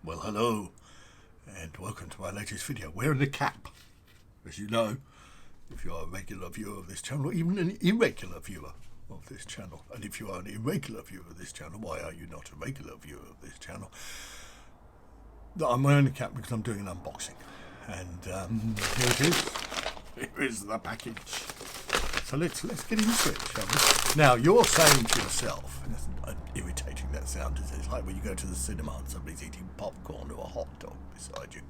Well, hello, and welcome to my latest video. Wearing a cap, as you know, if you are a regular viewer of this channel, or even an irregular viewer of this channel. And if you are an irregular viewer of this channel, why are you not a regular viewer of this channel? I'm wearing a cap because I'm doing an unboxing. And here it is. Here is the package. So let's get into it, shall we? Now, you're saying to yourself, and that's irritating that sound is. It's like when you go to the cinema and somebody's eating popcorn or a hot dog beside you.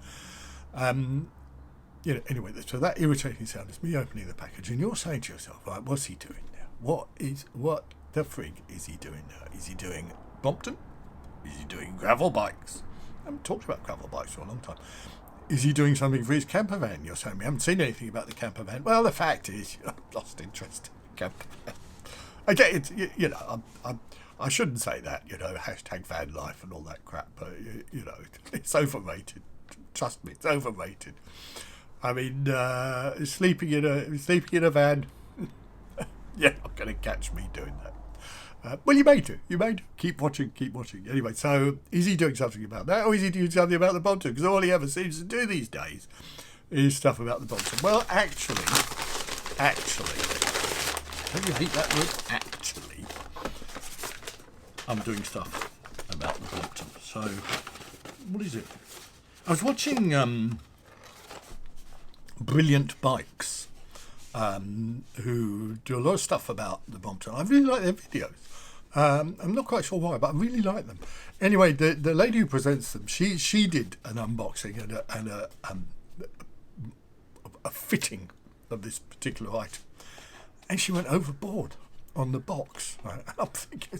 Anyway, so that irritating sound is me opening the package, and you're saying to yourself, right, what's he doing now? What the frig is he doing now? Is he doing Brompton? Is he doing gravel bikes? I haven't talked about gravel bikes for a long time. Is he doing something for his camper van? You're saying we haven't seen anything about the camper van. Well, the fact is, I've lost interest in the camper van. I get it, I shouldn't say that, hashtag van life and all that crap, but, it's overrated. Trust me, it's overrated. I mean, sleeping in a van, you're not going to catch me doing that. Well, you may do. Keep watching. Anyway, so is he doing something about that, or is he doing something about the Brompton? Because all he ever seems to do these days is stuff about the Brompton. Well, actually, don't you hate that word? Actually, I'm doing stuff about the Brompton. So, what is it? I was watching Brilliant Bikes, who do a lot of stuff about the Brompton. I really like their videos. I'm not quite sure why, but I really like them. Anyway, the lady who presents them, she did an unboxing and a fitting of this particular item, and she went overboard on the box. Right? And I'm thinking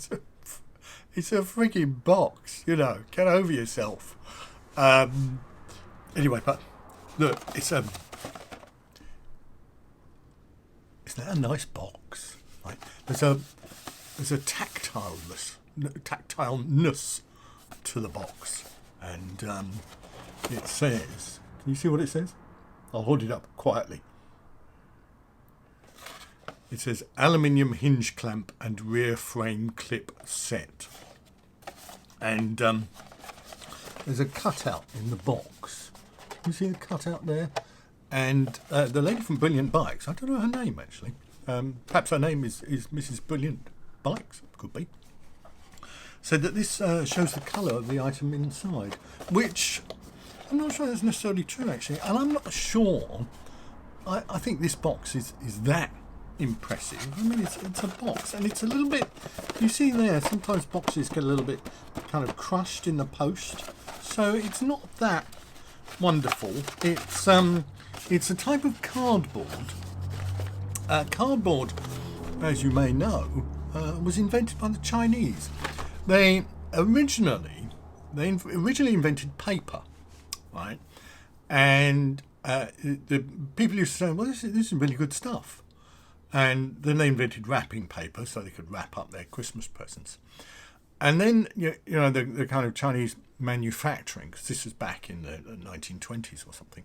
it's a freaking box, Get over yourself. Anyway, but look, isn't that a nice box? Right? There's a tactileness to the box, and it says. Can you see what it says? I'll hold it up quietly. It says aluminium hinge clamp and rear frame clip set, and there's a cutout in the box. You see the cutout there? And the lady from Brilliant Bikes, I don't know her name actually. Perhaps her name is Mrs. Brilliant Bikes, could be. Said that this shows the colour of the item inside, which I'm not sure that's necessarily true actually. And I'm not sure. I think this box is that impressive. I mean, it's a box, and it's a little bit. You see there, sometimes boxes get a little bit kind of crushed in the post, so it's not that wonderful. It's a type of cardboard. Cardboard, as you may know, was invented by the Chinese. They originally invented paper, right? And the people used to say, well, this is really good stuff. And then they invented wrapping paper so they could wrap up their Christmas presents. And then, the kind of Chinese manufacturing, because this was back in the 1920s or something,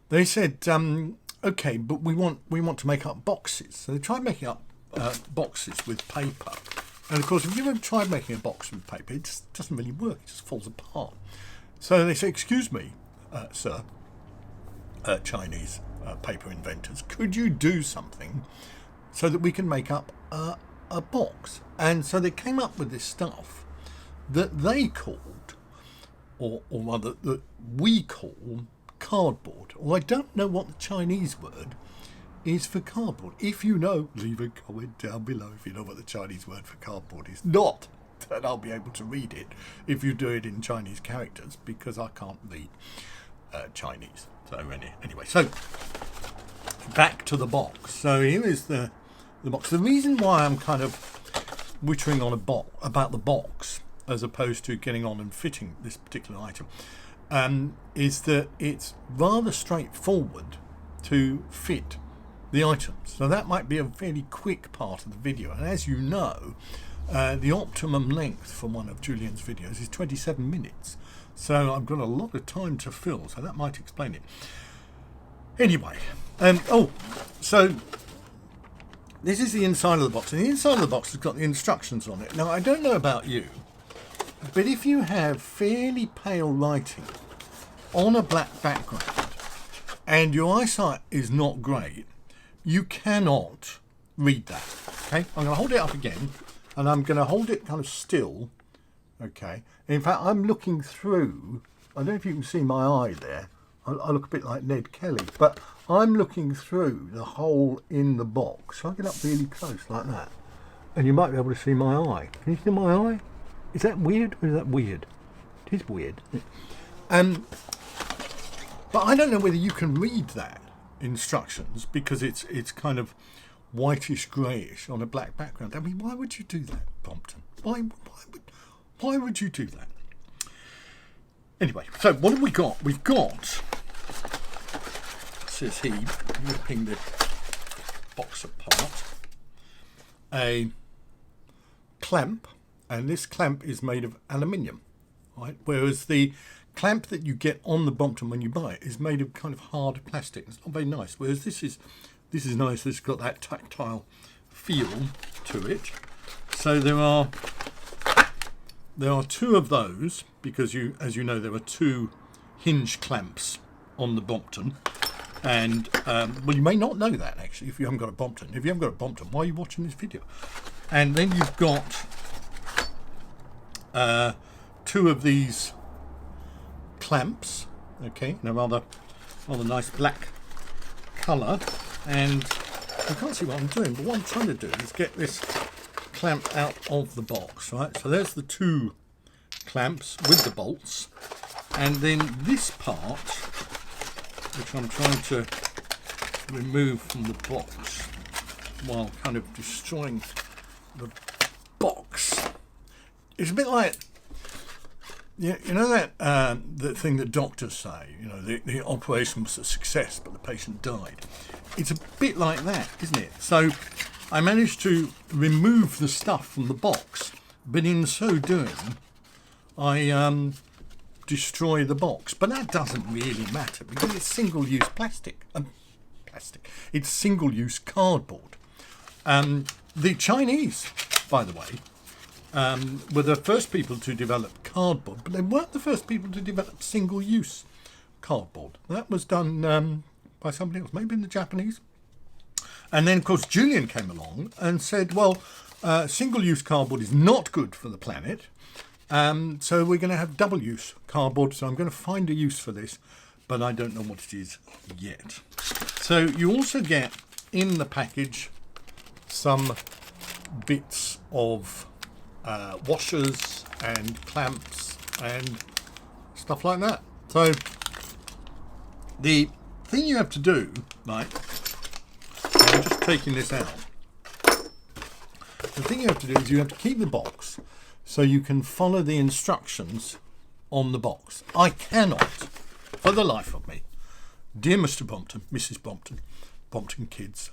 they said, okay, but we want to make up boxes. So they tried making up boxes with paper. And of course, if you've ever tried making a box with paper, it just doesn't really work. It just falls apart. So they say, excuse me, sir, Chinese paper inventors, could you do something so that we can make up a box? And so they came up with this stuff that they called, or rather that we call, cardboard. Well, I don't know what the Chinese word is for cardboard. If you know, leave a comment down below if you know what the Chinese word for cardboard is. Not that I'll be able to read it if you do it in Chinese characters, because I can't read Chinese. So anyway, so back to the box. So here is the box. The reason why I'm kind of wittering on about the box as opposed to getting on and fitting this particular item is that it's rather straightforward to fit the items. So that might be a fairly quick part of the video. And as you know, the optimum length for one of Julian's videos is 27 minutes. So I've got a lot of time to fill, so that might explain it. Anyway, so this is the inside of the box, and the inside of the box has got the instructions on it. Now, I don't know about you, But if you have fairly pale lighting on a black background and your eyesight is not great, you cannot read that. Okay, I'm going to hold it up again, and I'm going to hold it kind of still. Okay, in fact, I'm looking through. I don't know if you can see my eye there. I look a bit like Ned Kelly, but I'm looking through the hole in the box. So I get up really close like that, and you might be able to see my eye. Can you see my eye? Is that weird or is that weird? It is weird. But I don't know whether you can read that instructions because it's kind of whitish greyish on a black background. I mean, why would you do that, Brompton? Why would you do that? Anyway, so what have we got? We've got, says he, ripping the box apart, a clamp, and this clamp is made of aluminium, right? Whereas the clamp that you get on the Brompton when you buy it is made of kind of hard plastic. It's not very nice. Whereas this is nice. It's got that tactile feel to it. So there are two of those because as you know, there are two hinge clamps on the Brompton. And well, you may not know that actually if you haven't got a Brompton. If you haven't got a Brompton, why are you watching this video? And then you've got two of these clamps, okay, in a rather nice black colour, and you can't see what I'm doing, but what I'm trying to do is get this clamp out of the box, right? So there's the two clamps with the bolts, and then this part, which I'm trying to remove from the box while kind of destroying the box. It's a bit like, you know that the thing that doctors say, you know, the operation was a success, but the patient died. It's a bit like that, isn't it? So I managed to remove the stuff from the box, but in so doing, I destroy the box. But that doesn't really matter because it's single-use plastic. It's single-use cardboard. The Chinese, by the way, were the first people to develop cardboard, but they weren't the first people to develop single-use cardboard. That was done by somebody else, maybe the Japanese. And then, of course, Julian came along and said, well, single-use cardboard is not good for the planet, so we're going to have double-use cardboard, so I'm going to find a use for this, but I don't know what it is yet. So you also get in the package some bits of washers and clamps and stuff like that. So the thing you have to do, right, I'm just taking this out. The thing you have to do is you have to keep the box so you can follow the instructions on the box. I cannot, for the life of me, dear Mr. Brompton, Mrs. Brompton, Brompton kids,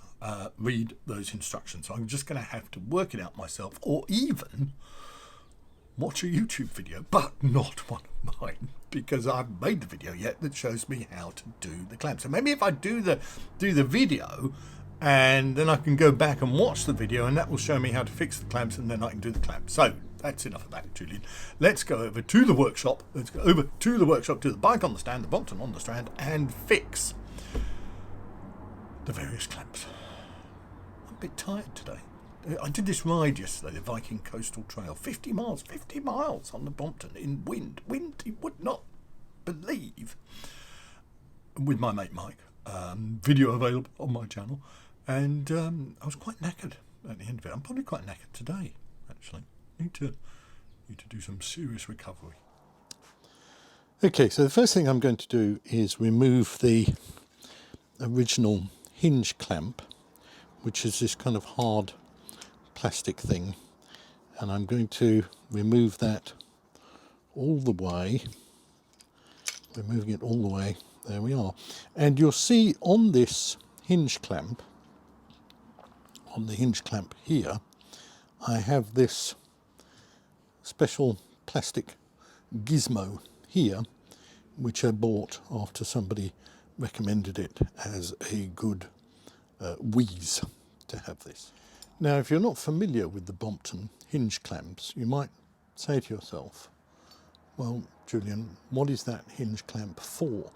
read those instructions. I'm just going to have to work it out myself, or even watch a YouTube video, but not one of mine, because I've made the video yet that shows me how to do the clamp. So maybe if I do the video, and then I can go back and watch the video, and that will show me how to fix the clamps, and then I can do the clamps. So that's enough of that, Julian. Let's go over to the workshop. Let's go over to the workshop, to the bike on the stand, the Brompton on the stand, and fix the various clamps. I'm a bit tired today. I did this ride yesterday, the Viking Coastal Trail, 50 miles on the Brompton in wind you would not believe, with my mate Mike. Video available on my channel, and I was quite knackered at the end of it. I'm probably quite knackered today, actually. Need to do some serious recovery. Okay, so the first thing I'm going to do is remove the original hinge clamp, which is this kind of hard plastic thing, and I'm going to remove that all the way. We're moving it all the way. There we are. And you'll see on this hinge clamp, on the hinge clamp here, I have this special plastic gizmo here, which I bought after somebody recommended it as a good wheeze to have this. Now, if you're not familiar with the Brompton hinge clamps, you might say to yourself, Well, Julian, what is that hinge clamp for?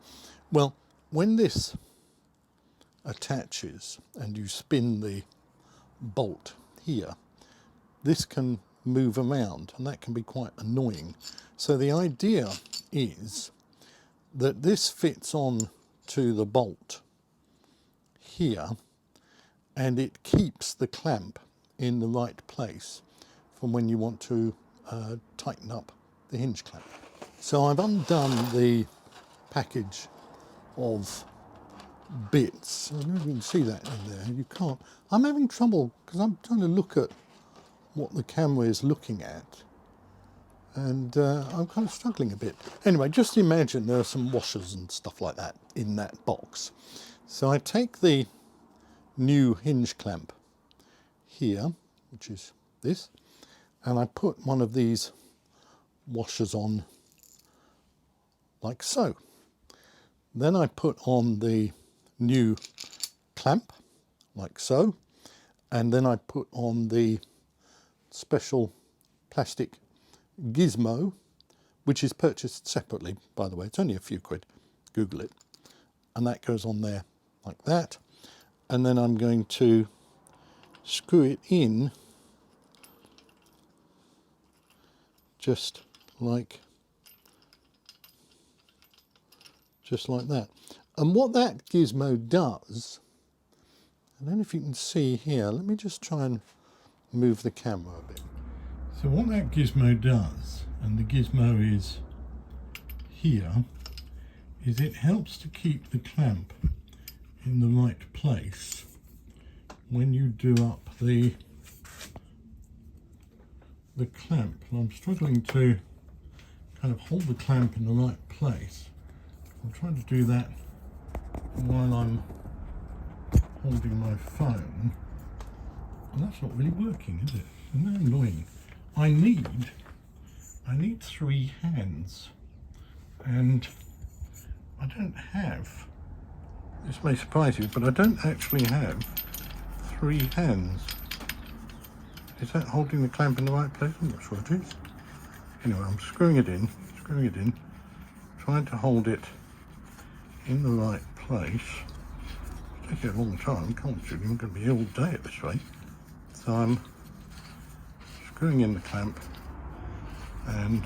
Well, when this attaches and you spin the bolt here, this can move around and that can be quite annoying. So the idea is that this fits on to the bolt here and it keeps the clamp in the right place from when you want to tighten up the hinge clamp. So I've undone the package of bits. I don't know if you can see that in there. You can't. I'm having trouble because I'm trying to look at what the camera is looking at, and I'm kind of struggling a bit. Anyway, just imagine there are some washers and stuff like that in that box. So I take the new hinge clamp here, which is this, and I put one of these washers on like so. Then I put on the new clamp like so, and then I put on the special plastic gizmo, which is purchased separately, by the way. It's only a few quid, Google it, and that goes on there like that. And then I'm going to screw it in just like that. And what that gizmo does, I don't know if you can see here, let me just try and move the camera a bit. So what that gizmo does, and the gizmo is here, is it helps to keep the clamp in the right place when you do up the clamp. And I'm struggling to kind of hold the clamp in the right place. I'm trying to do that while I'm holding my phone, and that's not really working, is it? Isn't that annoying? I need 3 hands, and I don't have, this may surprise you, but I don't actually have 3 hands. Is that holding the clamp in the right place? I'm not sure it is. Anyway, I'm screwing it in, trying to hold it in the right place. It's taking a long time, can't you? I'm going to be here all day at this rate. So I'm screwing in the clamp, and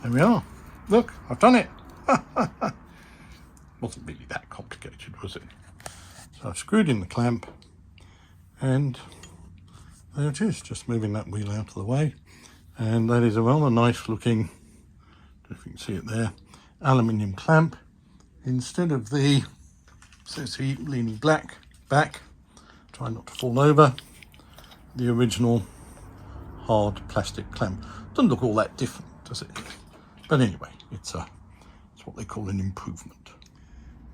there we are. Look, I've done it. Wasn't really that complicated, was it? So I've screwed in the clamp, and there it is, just moving that wheel out of the way. And that is a rather nice looking, if you can see it there, aluminium clamp. Instead of the, says he, leaning back, try not to fall over, the original hard plastic clamp. Doesn't look all that different, does it? But anyway, it's what they call an improvement.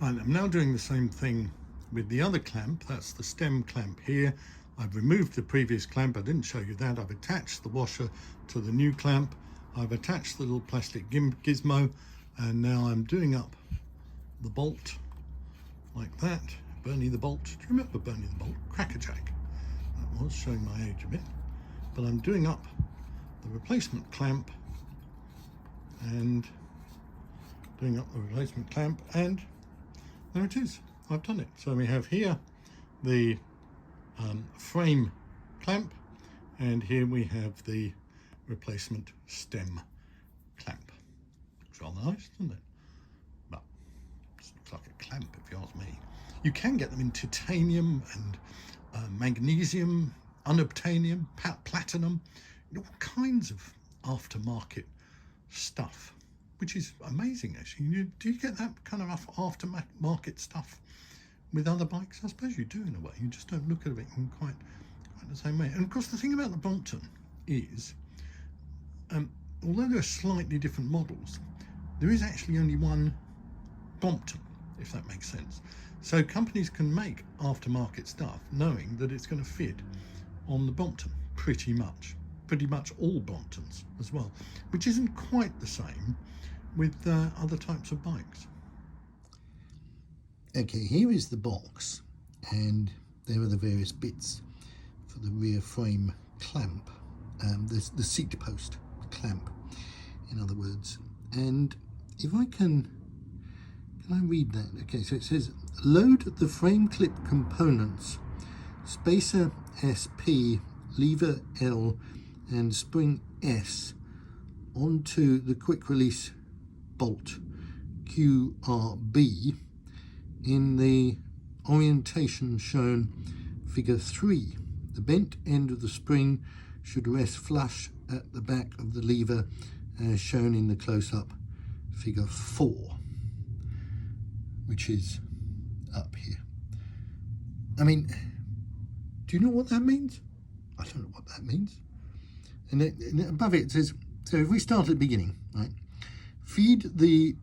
Right, I'm now doing the same thing with the other clamp. That's the stem clamp here. I've removed the previous clamp. I didn't show you that. I've attached the washer to the new clamp. I've attached the little plastic gizmo, and now I'm doing up the bolt like that. Bernie the Bolt. Do you remember Bernie the Bolt? Crackerjack. That was, showing my age a bit. But I'm doing up the replacement clamp and doing up the replacement clamp, and there it is. I've done it. So we have here the frame clamp, and here we have the replacement stem clamp. Looks rather nice, doesn't it? But it looks like a clamp if you ask me. You can get them in titanium and magnesium, unobtainium, platinum, all kinds of aftermarket stuff, which is amazing actually. Do you get that kind of aftermarket stuff with other bikes? I suppose you do in a way. You just don't look at it in quite the same way. And of course the thing about the Brompton is, although there are slightly different models, there is actually only one Brompton, if that makes sense. So companies can make aftermarket stuff knowing that it's going to fit on the Brompton pretty much all Bromptons as well, which isn't quite the same with other types of bikes. Okay, here is the box, and there are the various bits for the rear frame clamp, the seat post clamp, in other words. And if I can I read that? Okay, so it says, load the frame clip components, spacer SP, lever L, and spring S onto the quick release bolt QRB in the orientation shown figure 3. The bent end of the spring should rest flush at the back of the lever as shown in the close-up figure 4, which is up here. I mean, do you know what that means? I don't know what that means. And above it says, so if we start at the beginning, right? Feed the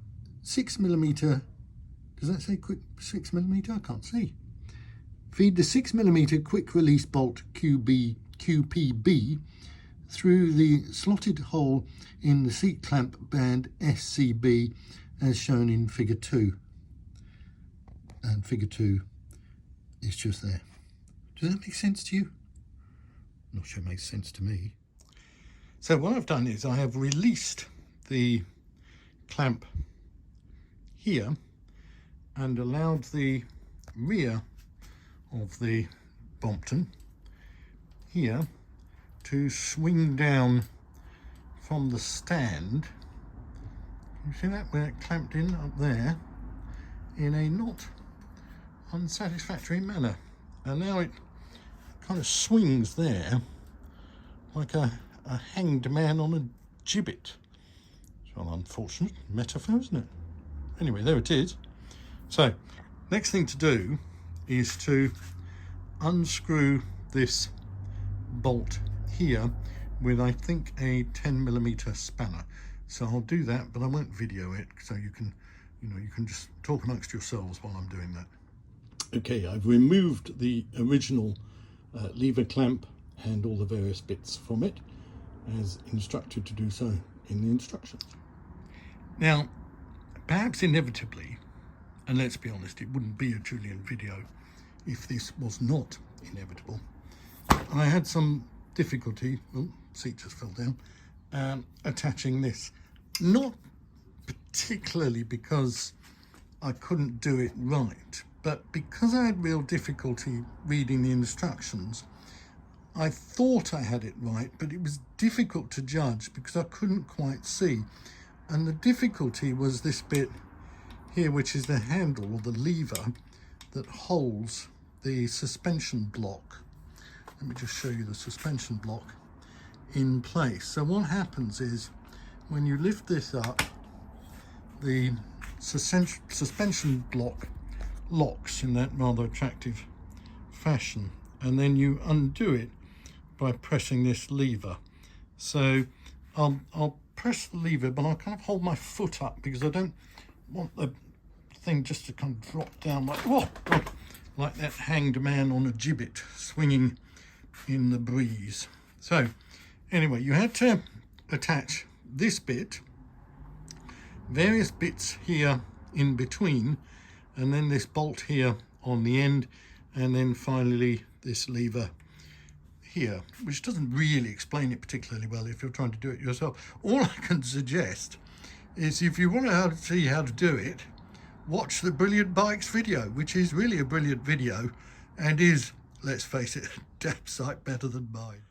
6mm, does that say quick 6mm? I can't see. Feed the 6mm quick release bolt QPB through the slotted hole in the seat clamp band SCB as shown in figure 2. And figure 2 is just there. Does that make sense to you? Not sure it makes sense to me. So what I've done is I have released the clamp here and allowed the rear of the Brompton here to swing down from the stand. You see that where it clamped in up there in a not unsatisfactory manner, and now it kind of swings there like a hanged man on a gibbet. It's an unfortunate metaphor, isn't it? Anyway, there it is. So next thing to do is to unscrew this bolt here with, I think, a 10mm spanner. So I'll do that, but I won't video it, so you can just talk amongst yourselves while I'm doing that. Okay, I've removed the original lever clamp and all the various bits from it, as instructed to do so in the instructions. Now, perhaps inevitably, and let's be honest, it wouldn't be a Julian video if this was not inevitable, I had some difficulty, oh, seat just fell down, attaching this. Not particularly because I couldn't do it right, but because I had real difficulty reading the instructions. I thought I had it right, but it was difficult to judge because I couldn't quite see. And the difficulty was this bit here, which is the handle or the lever that holds the suspension block. Let me just show you the suspension block in place. So what happens is when you lift this up, the suspension block locks in that rather attractive fashion, and then you undo it by pressing this lever. So I'll press the lever, but I'll kind of hold my foot up because I don't want the thing just to kind of drop down like, whoa, like that hanged man on a gibbet swinging in the breeze. So anyway, you had to attach this bit, various bits here in between, and then this bolt here on the end, and then finally this lever here, which doesn't really explain it particularly well if you're trying to do it yourself. All I can suggest is, if you want to see how to do it, watch the Brilliant Bikes video, which is really a brilliant video and is, let's face it, a damn sight better than mine.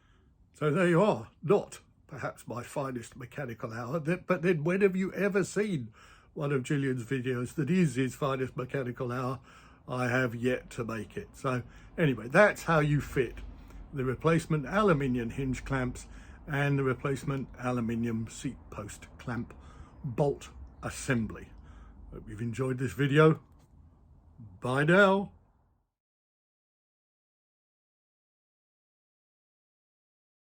So there you are. Not perhaps my finest mechanical hour, but then when have you ever seen one of Julian's videos that is his finest mechanical hour? I have yet to make it. So anyway, that's how you fit the replacement aluminium hinge clamps and the replacement aluminium seat post clamp bolt assembly. Hope you've enjoyed this video. Bye now.